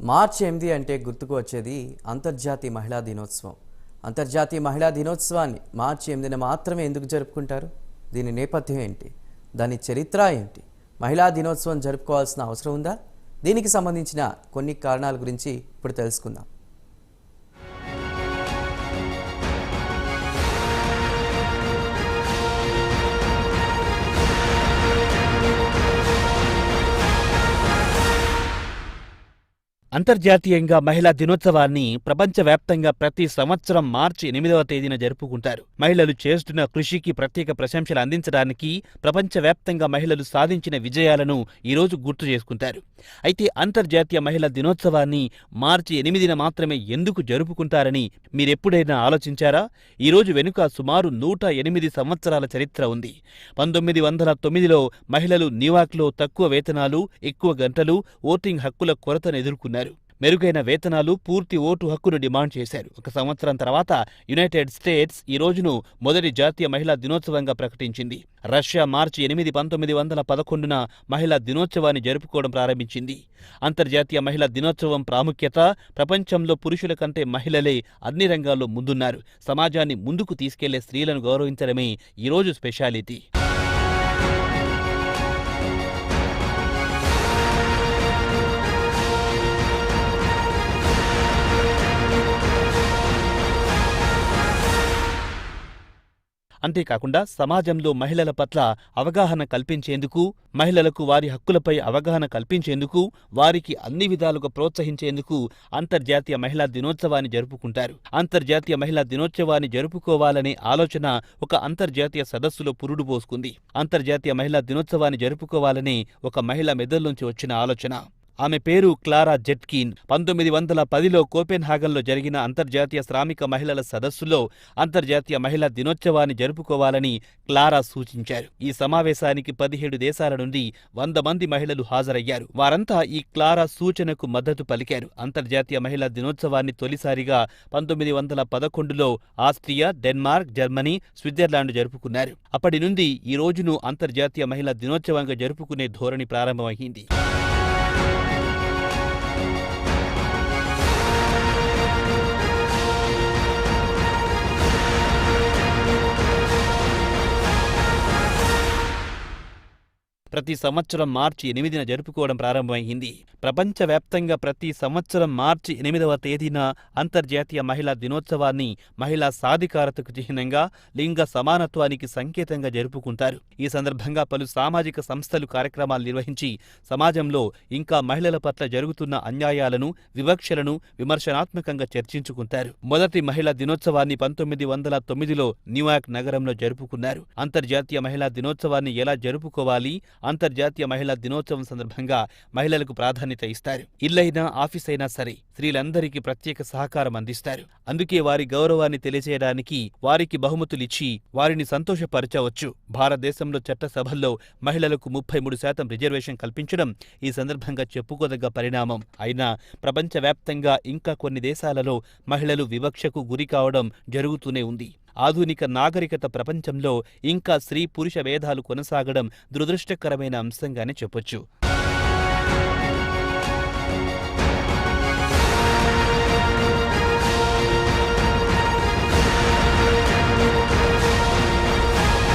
మార్చి 8 అంటే గుర్తుకు వచ్చేది అంతర్జాతీయ మహిళా దినోత్సవం. అంతర్జాతీయ మహిళా దినోత్సవాన్ని మార్చి 8న మాత్రమే ఎందుకు జరుపుకుంటారు? దీని నేపథ్యం ఏంటి? దాని చరిత్ర ఏంటి? మహిళా దినోత్సవం జరుపుకోవాల్సిన అవసరం ఉందా? దీనికి సంబంధించిన కొన్ని కారణాల గురించి ఇప్పుడు తెలుసుకుందాం. అంతర్జాతీయంగా మహిళా దినోత్సవాన్ని ప్రపంచవ్యాప్తంగా ప్రతి సంవత్సరం మార్చి 8వ తేదీన జరుపుకుంటారు. మహిళలు చేస్తున్న కృషికి ప్రత్యేక ప్రశంసలు అందించడానికి ప్రపంచవ్యాప్తంగా మహిళలు సాధించిన విజయాలను ఈరోజు గుర్తు చేసుకుంటారు. అయితే అంతర్జాతీయ మహిళా దినోత్సవాన్ని మార్చి 8న మాత్రమే ఎందుకు జరుపుకుంటారని మీరెప్పుడైనా ఆలోచించారా? ఈరోజు వెనుక సుమారు 108 సంవత్సరాల చరిత్ర ఉంది. 1909లో మహిళలు న్యూయార్క్లో తక్కువ వేతనాలు, ఎక్కువ గంటలు, ఓటింగ్ హక్కుల కొరతను ఎదుర్కొన్నారు. మెరుగైన వేతనాలు, పూర్తి ఓటు హక్కును డిమాండ్ చేశారు. ఒక సంవత్సరం తర్వాత యునైటెడ్ స్టేట్స్ ఈ రోజును మొదటి జాతీయ మహిళా దినోత్సవంగా ప్రకటించింది. రష్యా మార్చి 8, 1911న మహిళా దినోత్సవాన్ని జరుపుకోవడం ప్రారంభించింది. అంతర్జాతీయ మహిళా దినోత్సవం ప్రాముఖ్యత: ప్రపంచంలో పురుషుల కంటే మహిళలే అన్ని రంగాల్లో ముందున్నారు. సమాజాన్ని ముందుకు తీసుకెళ్లే స్త్రీలను గౌరవించడమే ఈరోజు స్పెషాలిటీ. అంతేకాకుండా సమాజంలో మహిళల పట్ల అవగాహన కల్పించేందుకు, మహిళలకు వారి హక్కులపై అవగాహన కల్పించేందుకు, వారికి అన్ని విధాలుగా ప్రోత్సహించేందుకు అంతర్జాతీయ మహిళా దినోత్సవాన్ని జరుపుకుంటారు. అంతర్జాతీయ మహిళా దినోత్సవాన్ని జరుపుకోవాలనే ఆలోచన ఒక అంతర్జాతీయ సదస్సులో పురుడు పోసుకుంది. అంతర్జాతీయ మహిళా దినోత్సవాన్ని జరుపుకోవాలనే ఒక మహిళ మెదడులోంచి వచ్చిన ఆలోచన. ఆమె పేరు క్లారా జెట్కిన్. 1910లో కోపెన్హాగన్లో జరిగిన అంతర్జాతీయ శ్రామిక మహిళల సదస్సులో అంతర్జాతీయ మహిళా దినోత్సవాన్ని జరుపుకోవాలని క్లారా సూచించారు. ఈ సమావేశానికి 17 దేశాల నుండి 100 మంది మహిళలు హాజరయ్యారు. వారంతా ఈ క్లారా సూచనకు మద్దతు పలికారు. అంతర్జాతీయ మహిళా దినోత్సవాన్ని తొలిసారిగా 1911లో ఆస్ట్రియా, డెన్మార్క్, జర్మనీ, స్విట్జర్లాండ్ జరుపుకున్నారు. అప్పటి నుండి ఈ రోజును అంతర్జాతీయ మహిళా దినోత్సవంగా జరుపుకునే ధోరణి ప్రారంభమైంది. ప్రతి సంవత్సరం మార్చి 8న జరుపుకోవడం ప్రారంభమైంది. ప్రపంచవ్యాప్తంగా ప్రతి సంవత్సరం మార్చి 8వ తేదీన అంతర్జాతీయ మహిళా దినోత్సవాన్ని మహిళా సాధికారతకు చిహ్నంగా, లింగ సమానత్వానికి సంకేతంగా జరుపుకుంటారు. ఈ సందర్భంగా పలు సామాజిక సంస్థలు కార్యక్రమాలు నిర్వహించి సమాజంలో ఇంకా మహిళల పట్ల జరుగుతున్న అన్యాయాలను, వివక్షలను విమర్శనాత్మకంగా చర్చించుకుంటారు. మొదటి మహిళా దినోత్సవాన్ని 1909లో న్యూయార్క్ నగరంలో జరుపుకున్నారు. అంతర్జాతీయ మహిళా దినోత్సవాన్ని ఎలా జరుపుకోవాలి? అంతర్జాతీయ మహిళా దినోత్సవం సందర్భంగా మహిళలకు ప్రాధాన్యత ఇస్తారు. ఇల్లైనా, ఆఫీసైనా సరే స్త్రీలందరికీ ప్రత్యేక సహకారం అందిస్తారు. అందుకే వారి గౌరవాన్ని తెలియజేయడానికి వారికి బహుమతులిచ్చి వారిని సంతోషపరచవచ్చు. భారతదేశంలో చట్టసభల్లో మహిళలకు 33% రిజర్వేషన్ కల్పించడం ఈ సందర్భంగా చెప్పుకోదగ్గ పరిణామం. అయినా ప్రపంచవ్యాప్తంగా ఇంకా కొన్ని దేశాలలో మహిళలు వివక్షకు గురి కావడం జరుగుతూనే ఉంది. ఆధునిక నాగరికత ప్రపంచంలో ఇంకా స్త్రీ పురుష భేదాలు కొనసాగడం దురదృష్టకరమైన అంశంగానే చెప్పొచ్చు.